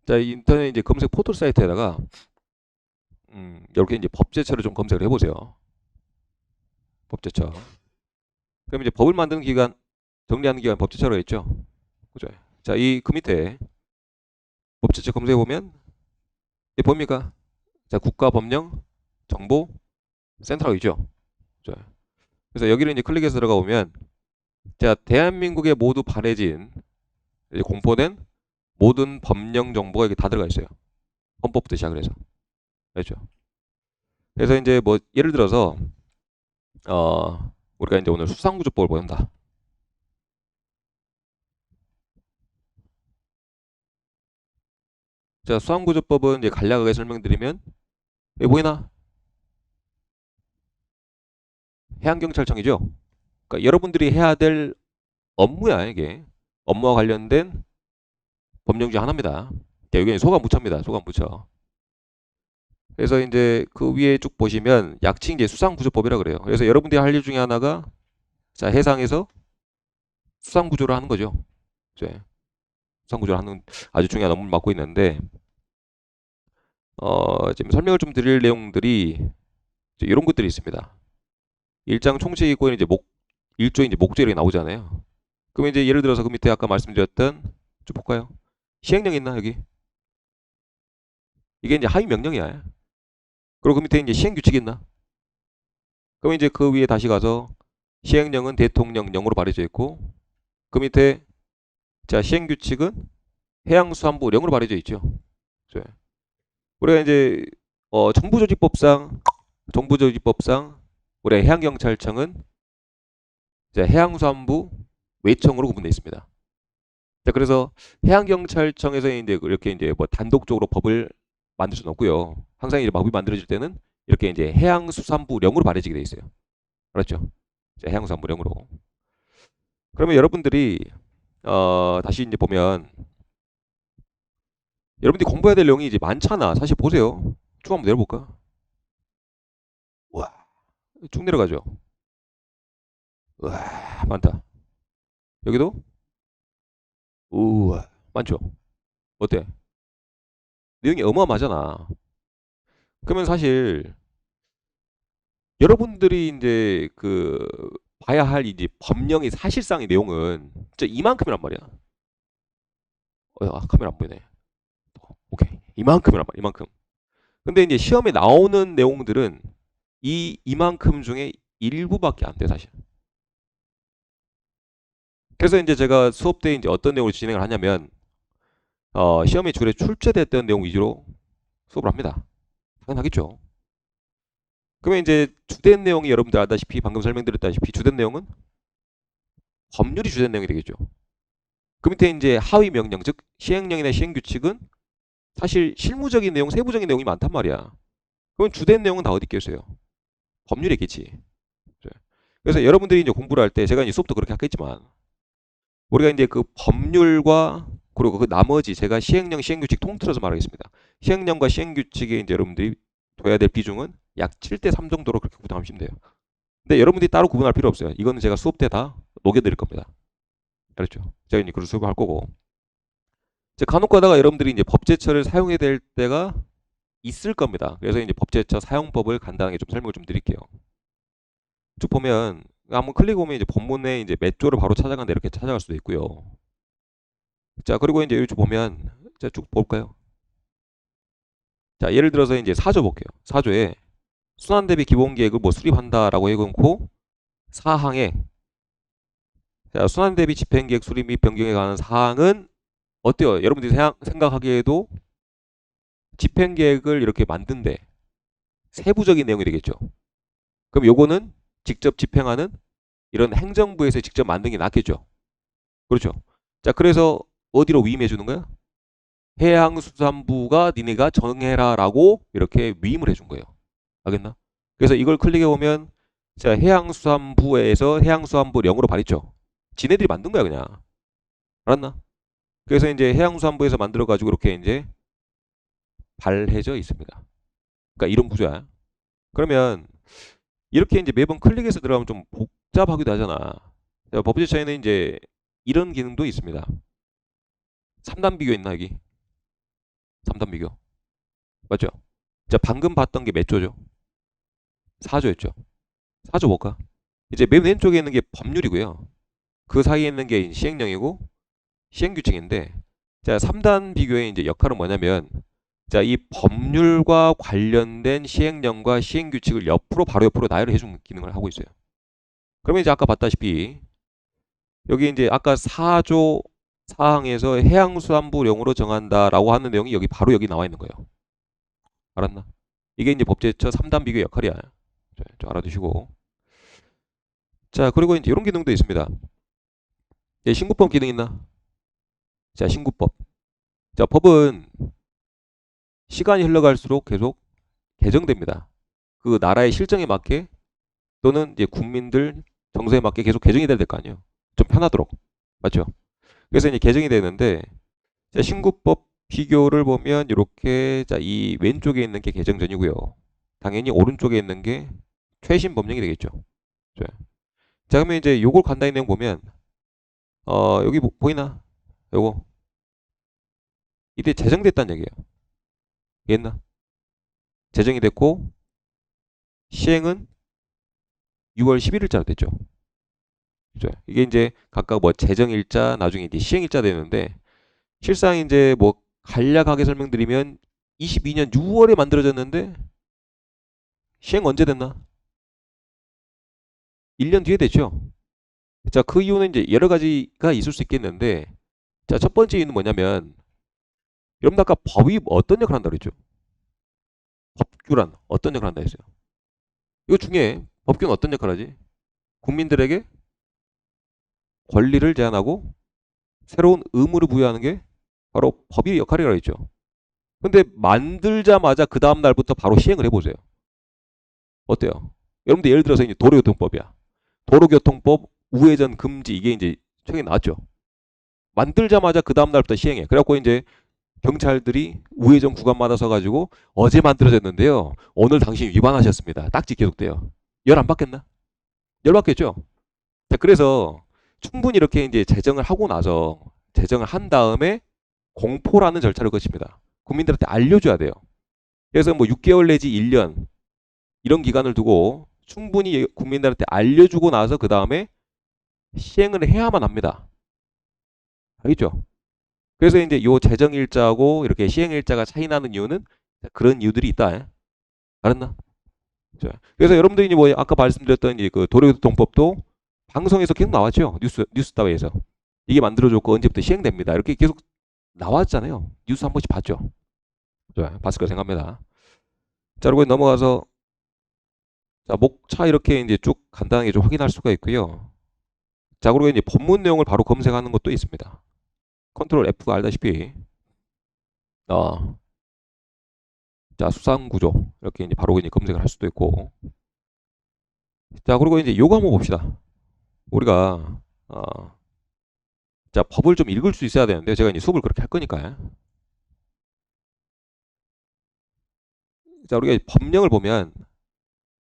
자, 인터넷 이제 검색 포털 사이트에다가 이렇게 이제 법제처를 좀 검색을 해보세요. 법제처. 그럼 이제 법을 만드는 기관, 정리하는 기관 법제처라고 했죠. 그죠? 자, 이 그 밑에 법제처 검색해 보면 이 뭡니까? 자, 국가법령 정보 센터라고 있죠. 그죠? 그래서 여기를 이제 클릭해서 들어가 보면 자, 대한민국에 모두 발해진 이제 공포된 모든 법령 정보가 여기 다 들어가 있어요. 헌법부터 시작을 해서. 그렇죠? 그래서 이제 뭐 예를 들어서 우리가 이제 오늘 수상구조법을 본다. 자, 수상구조법은 이제 간략하게 설명드리면 여기 보이나? 해양경찰청이죠. 그러니까 여러분들이 해야 될 업무야 이게. 업무와 관련된 법령 중 하나입니다. 여기 소관부처입니다. 소관부처. 그래서 이제 그 위에 쭉 보시면 약칭 이제 수상구조법이라 그래요. 그래서 여러분들이 할 일 중에 하나가 자, 해상에서 수상구조를 하는 거죠. 이제 수상구조를 하는 아주 중요한 업무를 맡고 있는데 지금 설명을 좀 드릴 내용들이 이런 것들이 있습니다. 일장 총칙이고 이제 일조 이제 목적 이렇게 나오잖아요. 그럼 이제 예를 들어서 그 밑에 아까 말씀드렸던 좀 볼까요? 시행령 있나 여기? 이게 이제 하위 명령이야. 그리고 그 밑에 이제 시행규칙 있나? 그럼 이제 그 위에 다시 가서 시행령은 대통령령으로 발의되어 있고 그 밑에 자 시행규칙은 해양수산부령으로 발의되어 있죠. 그죠? 우리가 이제 정부조직법상 우리 해양경찰청은 이제 해양수산부 외청으로 구분되어 있습니다. 자, 그래서 해양경찰청에서 이제 이렇게 이제 뭐 단독적으로 법을 만들 수는 없고요. 항상 이제 법이 만들어질 때는 이렇게 이제 해양수산부령으로 발해지게 돼 있어요. 그렇죠? 자, 해양수산부령으로. 그러면 여러분들이 다시 이제 보면 여러분들이 공부해야 될 내용이 이제 많잖아. 사실 보세요. 쭉 한번 내려볼까? 와, 쭉 내려가죠. 와, 많다. 여기도 우와, 많죠. 어때? 내용이 어마어마하잖아. 그러면 사실 여러분들이 이제 그 봐야 할 이제 법령의 사실상의 내용은 진짜 이만큼이란 말이야. 카메라 안 보이네. 오케이. 이만큼이란 말이야. 이만큼. 근데 이제 시험에 나오는 내용들은 이만큼 중에 일부밖에 안 돼, 사실. 그래서 이제 제가 수업 때 이제 어떤 내용을 진행을 하냐면 시험에 주로 출제됐던 내용 위주로 수업을 합니다. 당연하겠죠. 그러면 이제 주된 내용이 여러분들 알다시피 방금 설명드렸다시피 주된 내용은 법률이 주된 내용이 되겠죠. 그 밑에 이제 하위 명령 즉 시행령이나 시행규칙은 사실 실무적인 내용, 세부적인 내용이 많단 말이야. 그럼 주된 내용은 다 어디 있겠어요? 법률에 있겠지. 그래서 여러분들이 이제 공부를 할 때 제가 이제 수업도 그렇게 하겠지만 우리가 이제 그 법률과 그리고 그 나머지 제가 시행령, 시행규칙 통틀어서 말하겠습니다. 시행령과 시행규칙에 이제 여러분들이 둬야 될 비중은 약 7대 3 정도로 그렇게 구분하시면 돼요. 근데 여러분들이 따로 구분할 필요 없어요. 이거는 제가 수업 때 다 녹여드릴 겁니다. 그렇죠. 제가 이제 그런 수업을 할 거고. 이제 간혹 가다가 여러분들이 이제 법제처를 사용해야 될 때가 있을 겁니다. 그래서 이제 법제처 사용법을 간단하게 좀 설명을 좀 드릴게요. 쭉 보면 한번 클릭 오면 이제 본문에 이제 몇 조를 바로 찾아간다 이렇게 찾아갈 수도 있고요. 자, 그리고 이제 여기 보면 자, 쭉 볼까요? 자, 예를 들어서 이제 4조 볼게요. 4조에 순환대비 기본계획을 뭐 수립한다라고 해놓고 사항에 자, 순환대비 집행계획 수립 및 변경에 관한 사항은 어때요? 여러분들이 생각하기에도 집행계획을 이렇게 만든데 세부적인 내용이 되겠죠. 그럼 요거는 직접 집행하는 이런 행정부에서 직접 만든 게 낫겠죠. 그렇죠. 자, 그래서 어디로 위임해 주는 거야? 해양수산부가 니네가 정해라라고 이렇게 위임을 해준 거예요. 알겠나? 그래서 이걸 클릭해 보면 자, 해양수산부에서 해양수산부령으로 발했죠. 지네들이 만든 거야 그냥. 알았나? 그래서 이제 해양수산부에서 만들어 가지고 이렇게 이제 발해져 있습니다. 그러니까 이런 구조야. 그러면 이렇게 이제 매번 클릭해서 들어가면 좀 복잡하기도 하잖아. 법제처에는 이제 이런 기능도 있습니다. 3단 비교 있나 여기? 3단 비교. 맞죠? 자, 방금 봤던 게 몇 조죠? 4조였죠. 4조 뭘까? 이제 맨 왼쪽에 있는 게 법률이고요. 그 사이에 있는 게 시행령이고 시행규칙인데, 자, 3단 비교의 이제 역할은 뭐냐면, 자, 이 법률과 관련된 시행령과 시행규칙을 옆으로 바로 옆으로 나열을 해주는 기능을 하고 있어요. 그러면 이제 아까 봤다시피 여기 이제 아까 4조 사항에서 해양수산부령으로 정한다라고 하는 내용이 여기 바로 여기 나와 있는 거예요. 알았나? 이게 이제 법제처 3단 비교 역할이야. 좀 알아두시고. 자, 그리고 이제 이런 기능도 있습니다. 신고법 기능 있나? 자, 신고법. 자, 법은 시간이 흘러갈수록 계속 개정됩니다. 그 나라의 실정에 맞게 또는 이제 국민들 정서에 맞게 계속 개정이 돼야 될 거 아니에요. 좀 편하도록. 맞죠? 그래서 이제 개정이 되는데, 자, 신고법 비교를 보면 이렇게, 자, 이 왼쪽에 있는 게 개정 전이고요. 당연히 오른쪽에 있는 게 최신 법령이 되겠죠. 자, 그러면 이제 요걸 간단히 내용 보면 여기 보이나? 요거 이때 제정됐다는 얘기예요. 이해했나? 제정이 됐고 시행은 6월 11일자로 됐죠. 그죠? 이게 이제 각각 뭐 제정일자, 나중에 이제 시행일자 되는데, 실상 이제 뭐 간략하게 설명드리면 22년 6월에 만들어졌는데 시행 언제 됐나? 1년 뒤에 됐죠. 자, 그 이유는 이제 여러 가지가 있을 수 있겠는데, 자, 첫 번째 이유는 뭐냐면, 여러분 아까 법이 어떤 역할을 한다고 그랬죠? 법규란 어떤 역할을 한다 했어요? 이거 중에 법규는 어떤 역할을 하지? 국민들에게 권리를 제한하고 새로운 의무를 부여하는 게 바로 법의 역할이라고 했죠. 근데 만들자마자 그 다음 날부터 바로 시행을 해보세요. 어때요? 여러분들 예를 들어서 이제 도로교통법이야. 도로교통법 우회전 금지, 이게 이제 최근에 나왔죠. 만들자마자 그 다음 날부터 시행해. 그래갖고 이제 경찰들이 우회전 구간마다 서가지고 어제 만들어졌는데요, 오늘 당신 위반하셨습니다. 딱지 계속돼요. 열 안 받겠나? 열 받겠죠. 자, 그래서 충분히 이렇게 이제 제정을 하고 나서, 제정을 한 다음에 공포라는 절차를 거칩니다. 국민들한테 알려줘야 돼요. 그래서 뭐 6개월 내지 1년 이런 기간을 두고 충분히 국민들한테 알려주고 나서 그 다음에 시행을 해야만 합니다. 알겠죠? 그래서 이제 요 제정일자하고 이렇게 시행일자가 차이 나는 이유는 그런 이유들이 있다. 알았나? 자, 그래서 여러분들이 뭐 아까 말씀드렸던 그 도로교통법도 방송에서 계속 나왔죠. 뉴스 따위에서 이게 만들어졌고 언제부터 시행됩니다. 이렇게 계속 나왔잖아요. 뉴스 한 번씩 봤죠. 자, 봤을 거 생각합니다. 자, 그리고 넘어가서, 자, 목차 이렇게 이제 쭉 간단하게 좀 확인할 수가 있고요. 자, 그리고 이제 본문 내용을 바로 검색하는 것도 있습니다. 컨트롤 F가 알다시피 자, 수상 구조 이렇게 이제 바로 이제 검색을 할 수도 있고. 자, 그리고 이제 요거 한번 봅시다. 우리가 자, 법을 좀 읽을 수 있어야 되는데 제가 이제 수업을 그렇게 할 거니까요. 자, 우리가 법령을 보면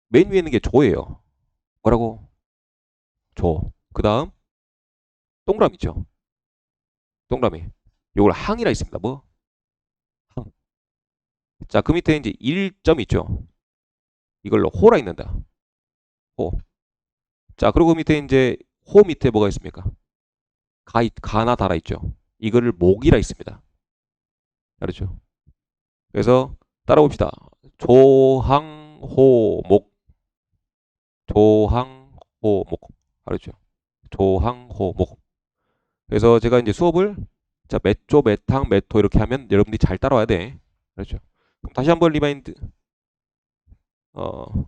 맨 위에 있는 게 조예요. 뭐라고? 조. 그 다음 동그라미 있죠. 동그라미. 요걸 항이라 있습니다. 뭐? 항. 자, 그 밑에 이제 1점 있죠. 이걸로 호라 있는다. 호. 자, 그리고 그 밑에 이제 호 밑에 뭐가 있습니까? 가나 달아 있죠. 이거를 목이라 있습니다. 알았죠? 그래서 따라봅시다. 조항호목. 조항호목. 알았죠? 조항호목. 그래서 제가 이제 수업을, 자, 몇 조, 몇 항, 몇 호 이렇게 하면 여러분들이 잘 따라와야 돼. 그렇죠? 그럼 다시 한번 리마인드,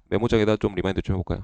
메모장에다 좀 리마인드 좀 해볼까요?